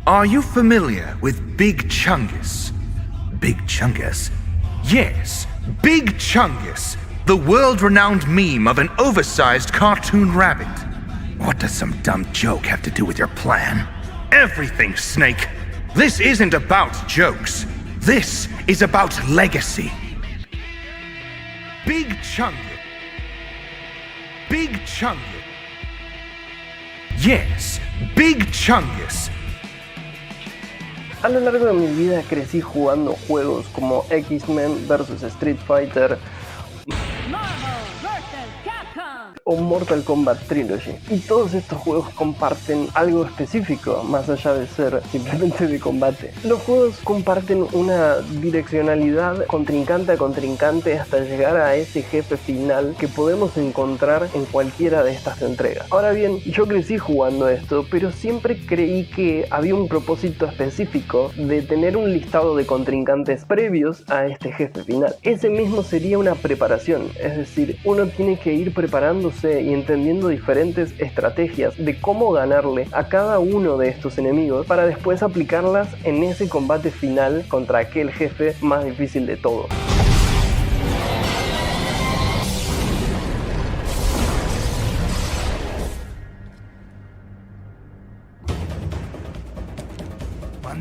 Are you familiar with Big Chungus? Big Chungus? Yes, Big Chungus, the world-renowned meme of an oversized cartoon rabbit. What does some dumb joke have to do with your plan? Everything, Snake. This isn't about jokes. This is about legacy. Big Chungus. Big Chungus. Yes, Big Chungus. A lo largo de mi vida crecí jugando juegos como X-Men vs Street Fighter o Mortal Kombat Trilogy, y todos estos juegos comparten algo específico más allá de ser simplemente de combate. Los juegos comparten una direccionalidad contrincante a contrincante hasta llegar a ese jefe final que podemos encontrar en cualquiera de estas entregas. Ahora bien, yo crecí jugando esto, pero siempre creí que había un propósito específico de tener un listado de contrincantes previos a este jefe final. Ese mismo sería una preparación, es decir, uno tiene que ir preparándose y entendiendo diferentes estrategias de cómo ganarle a cada uno de estos enemigos para después aplicarlas en ese combate final contra aquel jefe más difícil de todos.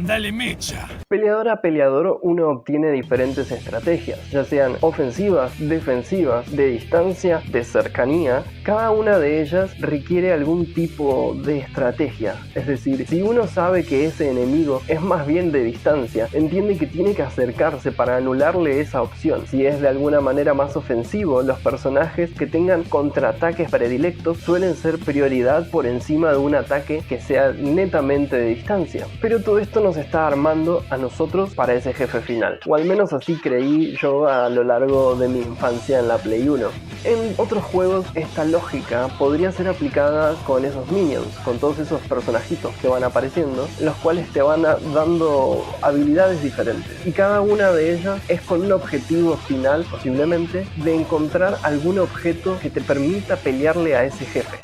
Dale mecha. Peleador a peleador uno obtiene diferentes estrategias, ya sean ofensivas, defensivas, de distancia, de cercanía. Cada una de ellas requiere algún tipo de estrategia. Es decir, si uno sabe que ese enemigo es más bien de distancia, entiende que tiene que acercarse para anularle esa opción. Si es de alguna manera más ofensivo, los personajes que tengan contraataques predilectos suelen ser prioridad por encima de un ataque que sea netamente de distancia. Pero todo esto nos está armando a nosotros para ese jefe final, o al menos así creí yo a lo largo de mi infancia en la Play 1. En otros juegos esta lógica podría ser aplicada con esos minions, con todos esos personajitos que van apareciendo, los cuales te van dando habilidades diferentes, y cada una de ellas es con un objetivo final, posiblemente, de encontrar algún objeto que te permita pelearle a ese jefe.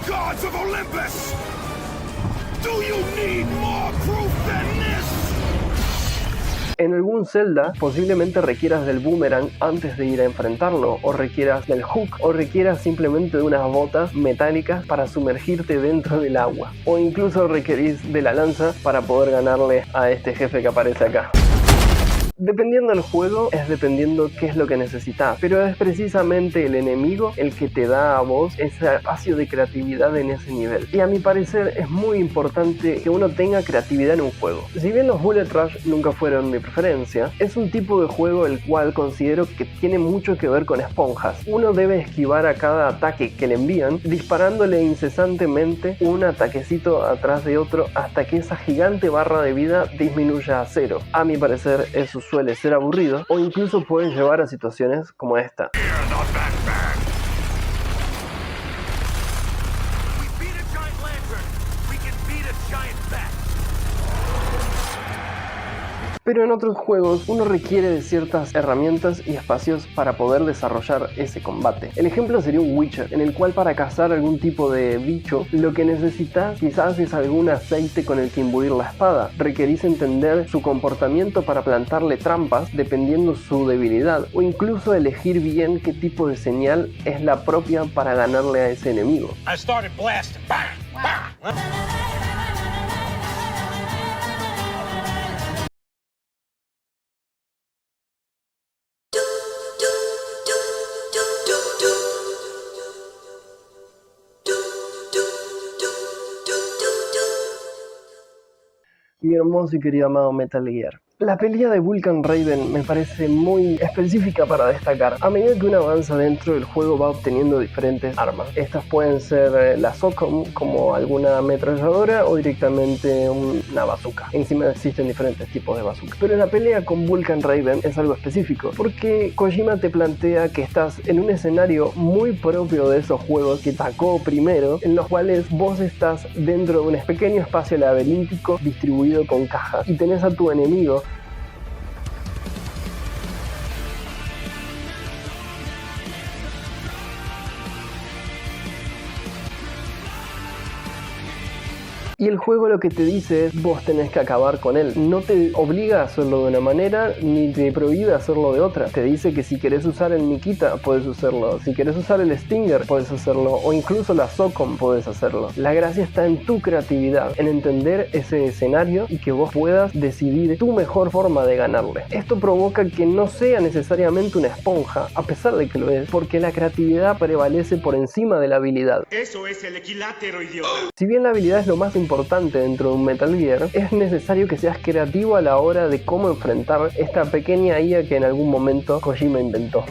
Gods of Olympus! Do you need more proof than this? En algún Zelda posiblemente requieras del boomerang antes de ir a enfrentarlo, o requieras del hook, o requieras simplemente de unas botas metálicas para sumergirte dentro del agua, o incluso requerís de la lanza para poder ganarle a este jefe que aparece acá. Dependiendo del juego, es dependiendo qué es lo que necesitas, pero es precisamente el enemigo el que te da a vos ese espacio de creatividad en ese nivel. Y a mi parecer es muy importante que uno tenga creatividad en un juego. Si bien los Bullet Rush nunca fueron mi preferencia, es un tipo de juego el cual considero que tiene mucho que ver con esponjas. Uno debe esquivar a cada ataque que le envían, disparándole incesantemente un ataquecito atrás de otro hasta que esa gigante barra de vida disminuya a cero. A mi parecer eso suele ser aburrido, o incluso puede llevar a situaciones como esta. Pero en otros juegos uno requiere de ciertas herramientas y espacios para poder desarrollar ese combate. El ejemplo sería un Witcher, en el cual para cazar algún tipo de bicho lo que necesitas quizás es algún aceite con el que imbuir la espada. Requerís entender su comportamiento para plantarle trampas dependiendo su debilidad, o incluso elegir bien qué tipo de señal es la propia para ganarle a ese enemigo. Mi hermoso y querido amado Metal Gear. La pelea de Vulcan Raven me parece muy específica para destacar. A medida que uno avanza dentro del juego va obteniendo diferentes armas. Estas pueden ser la SOCOM, como alguna ametralladora, o directamente una bazooka. Encima existen diferentes tipos de bazooka. Pero la pelea con Vulcan Raven es algo específico, porque Kojima te plantea que estás en un escenario muy propio de esos juegos que sacó primero, en los cuales vos estás dentro de un pequeño espacio laberíntico distribuido con cajas, y tenés a tu enemigo Y el juego lo que te dice es vos tenés que acabar con él. No te obliga a hacerlo de una manera ni te prohíbe hacerlo de otra. Te dice que si querés usar el Nikita puedes usarlo, si querés usar el Stinger puedes hacerlo, o incluso la SOCOM puedes hacerlo. La gracia está en tu creatividad, en entender ese escenario y que vos puedas decidir tu mejor forma de ganarle. Esto provoca que no sea necesariamente una esponja, a pesar de que lo es, porque la creatividad prevalece por encima de la habilidad. Eso es el equilátero, idiota. Si bien la habilidad es lo más importante dentro de un Metal Gear, es necesario que seas creativo a la hora de cómo enfrentar esta pequeña IA que en algún momento Kojima inventó.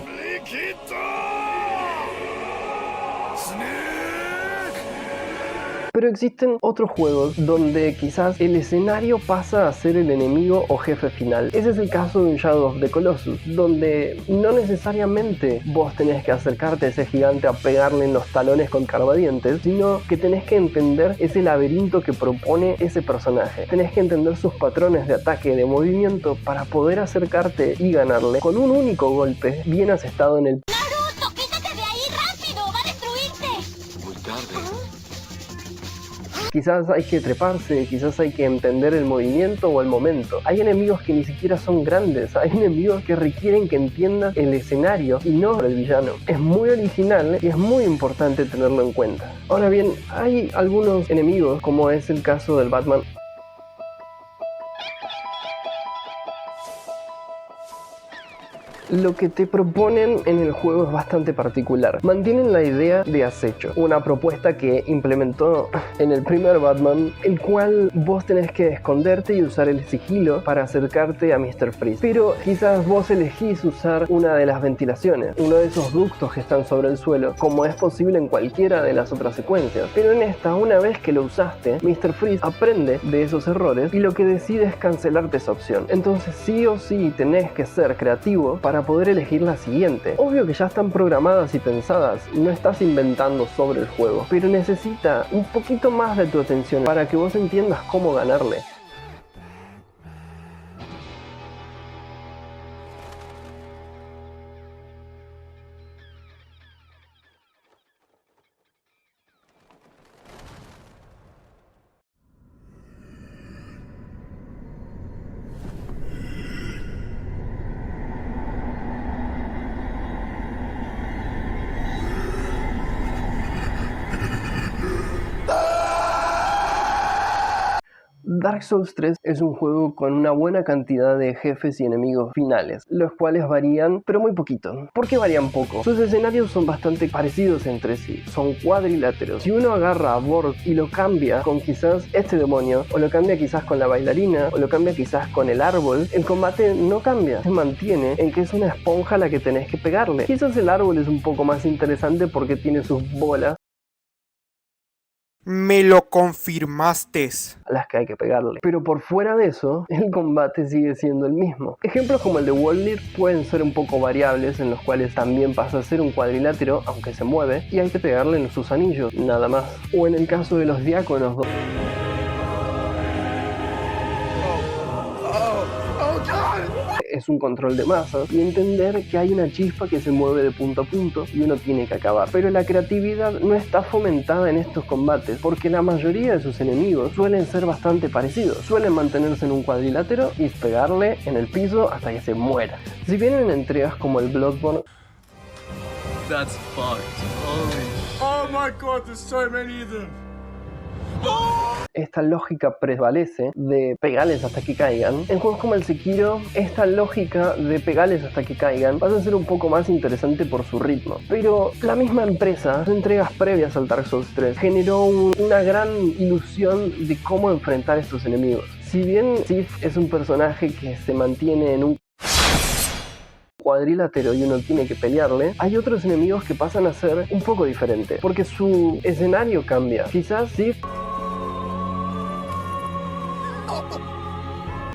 Pero existen otros juegos donde quizás el escenario pasa a ser el enemigo o jefe final. Ese es el caso de un Shadow of the Colossus, donde no necesariamente vos tenés que acercarte a ese gigante a pegarle en los talones con carbadientes, sino que tenés que entender ese laberinto que propone ese personaje. Tenés que entender sus patrones de ataque, de movimiento, para poder acercarte y ganarle con un único golpe bien asestado en el... ¡Naruto, quítate de ahí rápido! ¡Va a destruirte! Muy tarde. Quizás hay que treparse, quizás hay que entender el movimiento o el momento. Hay enemigos que ni siquiera son grandes, hay enemigos que requieren que entiendas el escenario y no el villano. Es muy original y es muy importante tenerlo en cuenta. Ahora bien, hay algunos enemigos, como es el caso del Batman. Lo que te proponen en el juego es bastante particular. Mantienen la idea de acecho, una propuesta que implementó en el primer Batman, el cual vos tenés que esconderte y usar el sigilo para acercarte a Mr. Freeze. Pero quizás vos elegís usar una de las ventilaciones, uno de esos ductos que están sobre el suelo, como es posible en cualquiera de las otras secuencias. Pero en esta, una vez que lo usaste, Mr. Freeze aprende de esos errores y lo que decide es cancelarte esa opción. Entonces sí o sí tenés que ser creativo para poder elegir la siguiente. Obvio que ya están programadas y pensadas, no estás inventando sobre el juego, pero necesita un poquito más de tu atención para que vos entiendas cómo ganarle. Dark Souls 3 es un juego con una buena cantidad de jefes y enemigos finales, los cuales varían, pero muy poquito. ¿Por qué varían poco? Sus escenarios son bastante parecidos entre sí, son cuadriláteros. Si uno agarra a Borg y lo cambia con quizás este demonio, o lo cambia quizás con la bailarina, o lo cambia quizás con el árbol, el combate no cambia, se mantiene en que es una esponja a la que tenés que pegarle. Quizás el árbol es un poco más interesante porque tiene sus bolas Me lo confirmaste. a las que hay que pegarle. Pero por fuera de eso, el combate sigue siendo el mismo. Ejemplos como el de Wolnir pueden ser un poco variables, en los cuales también pasa a ser un cuadrilátero, aunque se mueve, y hay que pegarle en sus anillos, nada más. O en el caso de los diáconos, es un control de masas y entender que hay una chispa que se mueve de punto a punto y uno tiene que acabar. Pero la creatividad no está fomentada en estos combates porque la mayoría de sus enemigos suelen ser bastante parecidos. Suelen mantenerse en un cuadrilátero y pegarle en el piso hasta que se muera. Si bien en entregas como el Bloodborne, That's fucked. Oh my god, there's so many of them. esta lógica prevalece de pegarles hasta que caigan. En juegos como el Sekiro, esta lógica de pegarles hasta que caigan pasa a ser un poco más interesante por su ritmo. Pero la misma empresa, en entregas previas al Dark Souls 3, generó una gran ilusión de cómo enfrentar estos enemigos. Si bien Sif es un personaje que se mantiene en un cuadrilátero y uno tiene que pelearle, hay otros enemigos que pasan a ser un poco diferentes, porque su escenario cambia. Quizás Sif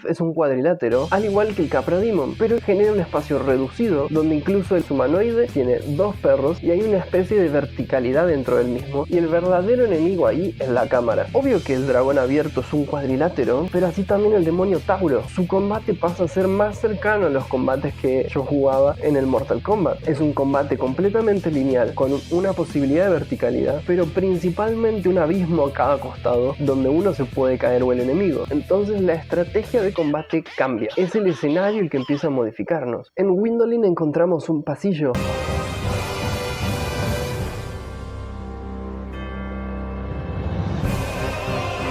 es un cuadrilátero, al igual que el Capra Demon, pero genera un espacio reducido donde incluso el humanoide tiene 2 perros y hay una especie de verticalidad dentro del mismo, y el verdadero enemigo ahí es la cámara. Obvio que el dragón abierto es un cuadrilátero, pero así también el demonio Tauro. Su combate pasa a ser más cercano a los combates que yo jugaba en el Mortal Kombat. Es un combate completamente lineal, con una posibilidad de verticalidad, pero principalmente un abismo a cada costado donde uno se puede caer o el enemigo. Entonces la estrategia de combate cambia. Es el escenario el que empieza a modificarnos. En Windolin encontramos un pasillo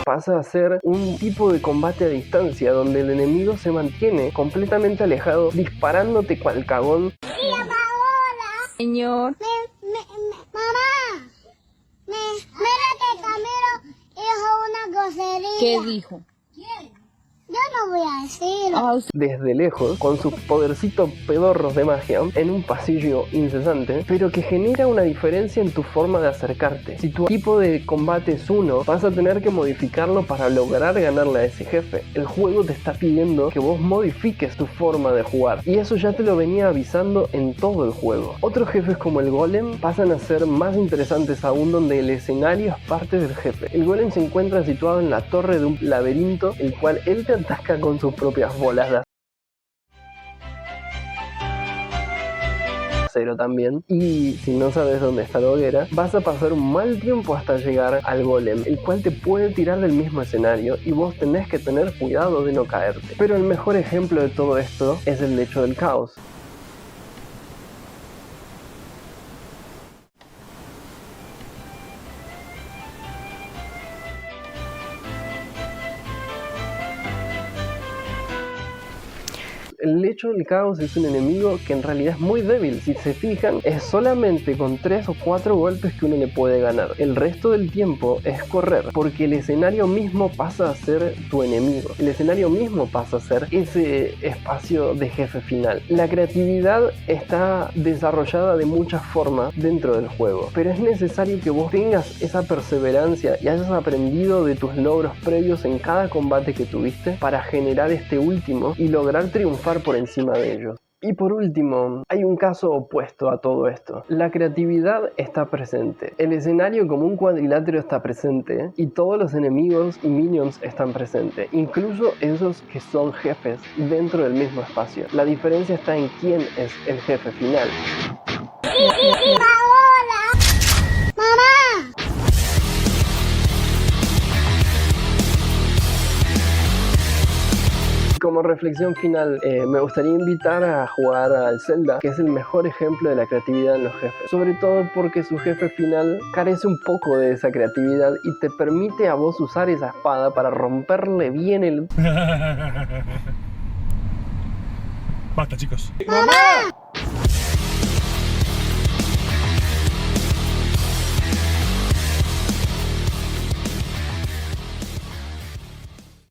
pasa a ser un tipo de combate a distancia donde el enemigo se mantiene completamente alejado disparándote cual cagón. Señor. Mamá. Mira que Camilo dijo una grosería. ¿Qué dijo? ¿Quién? Yo no voy a decirlo. Desde lejos, con sus podercitos pedorros de magia, en un pasillo incesante, pero que genera una diferencia en tu forma de acercarte. Si tu tipo de combate es 1, vas a tener que modificarlo para lograr ganarle a ese jefe. El juego te está pidiendo que vos modifiques tu forma de jugar, y eso ya te lo venía avisando en todo el juego. Otros jefes como el golem pasan a ser más interesantes aún, donde el escenario es parte del jefe. El golem se encuentra situado en la torre de un laberinto, el cual él te ataca con sus propias bolas de acero también, y si no sabes dónde está la hoguera, vas a pasar un mal tiempo hasta llegar al golem, el cual te puede tirar del mismo escenario y vos tenés que tener cuidado de no caerte. Pero el mejor ejemplo de todo esto es el lecho del caos. El lecho del caos es un enemigo que en realidad es muy débil. Si se fijan, es solamente con 3 o 4 golpes que uno le puede ganar. El resto del tiempo es correr, porque el escenario mismo pasa a ser tu enemigo. El escenario mismo pasa a ser ese espacio de jefe final. La creatividad está desarrollada de muchas formas dentro del juego, pero es necesario que vos tengas esa perseverancia y hayas aprendido de tus logros previos en cada combate que tuviste para generar este último y lograr triunfar por encima de ellos. Y por último, hay un caso opuesto a todo esto. La creatividad está presente, el escenario como un cuadrilátero está presente, y todos los enemigos y minions están presentes, incluso esos que son jefes dentro del mismo espacio. La diferencia está en quién es el jefe final. Como reflexión final, me gustaría invitar a jugar al Zelda, que es el mejor ejemplo de la creatividad en los jefes. Sobre todo porque su jefe final carece un poco de esa creatividad y te permite a vos usar esa espada para romperle bien el... Basta, chicos. ¡Mamá!